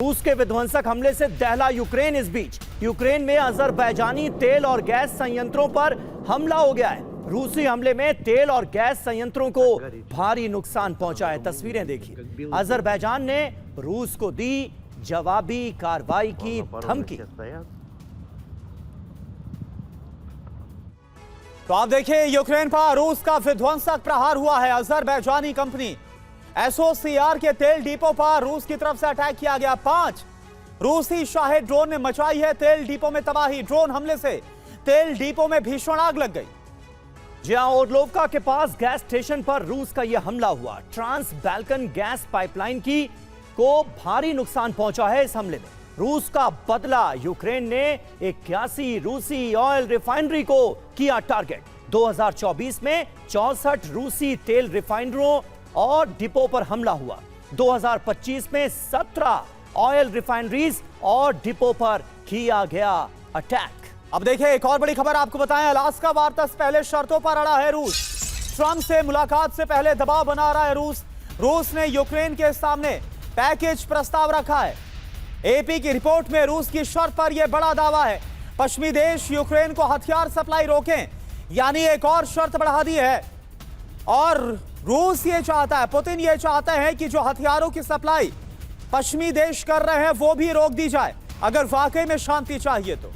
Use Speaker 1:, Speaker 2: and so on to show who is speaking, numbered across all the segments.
Speaker 1: रूस के विध्वंसक हमले से दहला यूक्रेन। इस बीच यूक्रेन में अजरबैजानी तेल और गैस संयंत्रों पर हमला हो गया है। रूसी हमले में तेल और गैस संयंत्रों को भारी नुकसान पहुंचा है। तस्वीरें देखिए, अजरबैजान ने रूस को दी जवाबी कार्रवाई की धमकी।
Speaker 2: तो आप देखिए, यूक्रेन पर रूस का विध्वंसक प्रहार हुआ है। अजरबैजानी कंपनी एसओसीआर के तेल डिपो पर रूस की तरफ से अटैक किया गया। 5 रूसी शाही ड्रोन ने मचाई है तेल डिपो में तबाही। ड्रोन हमले से तेल डिपो में भीषण आग लग गई।
Speaker 1: जहां ओरलोवका के पास गैस स्टेशन पर रूस का यह हमला हुआ। ट्रांस बाल्कन गैस पाइपलाइन को भारी नुकसान पहुंचा है। इस हमले में रूस का बदला। यूक्रेन ने 81 रूसी ऑयल रिफाइनरी को किया टारगेट। 2024 में 64 रूसी तेल रिफाइनरों और डिपो पर हमला हुआ। 2025 में 17 ऑयल रिफाइनरीज और डिपो पर किया गया अटैक।
Speaker 2: अब देखिए, एक और बड़ी खबर आपको बताएं। अलास्का वार्ता से पहले शर्तों पर अड़ा है रूस। ट्रंप से मुलाकात से पहले दबाव बना रहा है रूस। रूस ने यूक्रेन के सामने पैकेज प्रस्ताव रखा है। एपी की रिपोर्ट में रूस की शर्त पर यह बड़ा दावा है। पश्चिमी देश यूक्रेन को हथियार सप्लाई रोकें, यानी एक और शर्त बढ़ा दी है। और रूस ये चाहता है, पुतिन ये चाहते हैं कि जो हथियारों की सप्लाई पश्चिमी देश कर रहे हैं वो भी रोक दी जाए, अगर वाकई में शांति चाहिए तो।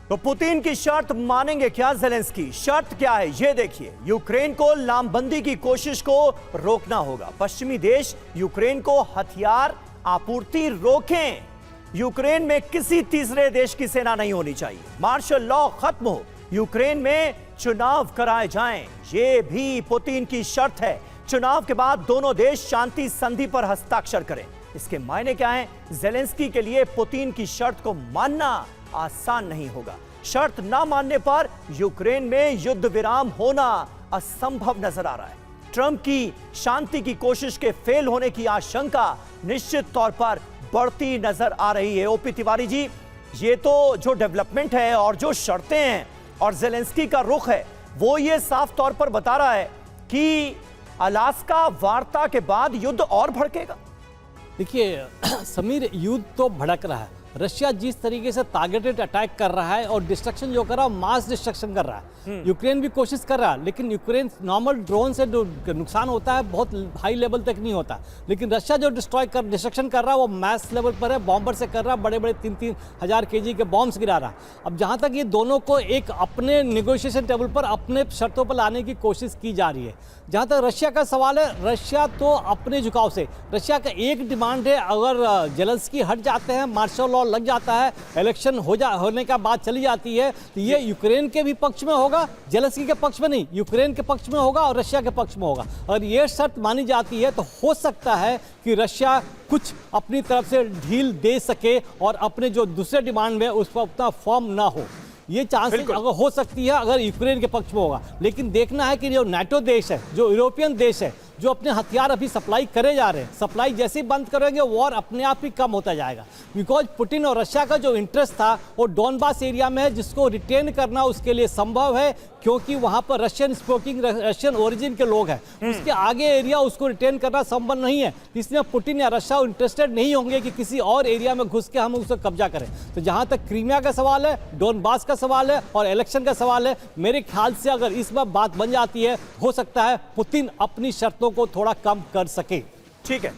Speaker 1: तो पुतिन की शर्त मानेंगे क्या ज़ेलेंस्की? शर्त क्या है ये देखिए। यूक्रेन को लामबंदी की कोशिश को रोकना होगा। पश्चिमी देश यूक्रेन को हथियार आपूर्ति रोकें। यूक्रेन में किसी तीसरे देश की सेना नहीं होनी चाहिए। मार्शल लॉ खत्म हो। यूक्रेन में चुनाव कराए जाएं, ये भी पुतिन की शर्त है। चुनाव के बाद दोनों देश शांति संधि पर हस्ताक्षर करें। इसके मायने क्या हैं? ज़ेलेंस्की के लिए पुतिन की शर्त को मानना आसान नहीं होगा। शर्त ना मानने पर यूक्रेन में युद्ध विराम होना असंभव नजर आ रहा है। ट्रंप की शांति की कोशिश के फेल होने की आशंका निश्चित तौर पर बढ़ती नजर आ रही है। ओपी तिवारी जी, ये तो जो डेवलपमेंट है और जो शर्तें हैं और ज़ेलेंस्की का रुख है, वो ये साफ तौर पर बता रहा है कि अलास्का वार्ता के बाद युद्ध और भड़केगा।
Speaker 3: देखिए समीर, युद्ध तो भड़क रहा है। रशिया जिस तरीके से टारगेटेड अटैक कर रहा है और डिस्ट्रक्शन जो कर रहा है, मास डिस्ट्रक्शन कर रहा है। यूक्रेन भी कोशिश कर रहा है, लेकिन यूक्रेन नॉर्मल ड्रोन से जो नुकसान होता है बहुत हाई लेवल तक नहीं होता। लेकिन रशिया जो डिस्ट्रक्शन कर रहा है वो मैस लेवल पर है, बॉम्बर से कर रहा है। बड़े बड़े 3-3 हज़ार kg के बॉम्ब्स गिरा रहा है। अब जहाँ तक ये दोनों को एक अपने नेगोशिएशन टेबल पर अपने शर्तों पर लाने की कोशिश की जा रही है। जहाँ तक रशिया का सवाल है, रशिया तो अपने झुकाव से, रशिया का एक डिमांड है, अगर ज़ेलेंस्की हट जाते हैं, मार्शल लॉ लग जाता है, इलेक्शन होने का बात चली जाती है, तो ये यूक्रेन के भी पक्ष में होगा, ज़ेलेंस्की के पक्ष में नहीं, यूक्रेन के पक्ष में होगा और रशिया के पक्ष में होगा। अगर ये शर्त मानी जाती है तो हो सकता है कि रशिया कुछ अपनी तरफ से ढील दे सके और अपने जो दूसरे डिमांड में उस पर उतना फॉर्म ना हो। ये चांसेस अगर हो सकती है अगर यूक्रेन के पक्ष में होगा। लेकिन देखना है कि जो नाटो देश है, जो यूरोपियन देश है, जो अपने हथियार अभी सप्लाई करे जा रहे हैं, सप्लाई जैसे ही बंद करेंगे वॉर अपने आप ही कम होता जाएगा। बिकॉज पुतिन और रशिया का जो इंटरेस्ट था वो डोनबास एरिया में है, जिसको रिटेन करना उसके लिए संभव है, क्योंकि वहाँ पर रशियन स्पोकिंग, रशियन ओरिजिन के लोग हैं। उसके आगे एरिया उसको रिटेन करना संभव नहीं है, इसलिए पुतिन या रशिया इंटरेस्टेड नहीं होंगे कि किसी और एरिया में घुस के हम उसको कब्जा करें। तो जहाँ तक क्रीमिया का सवाल है, डोनबास का सवाल है और इलेक्शन का सवाल है, मेरे ख्याल से अगर इस बात बन जाती है, हो सकता है पुतिन अपनी शर्तों को थोड़ा कम कर सके।
Speaker 1: ठीक है।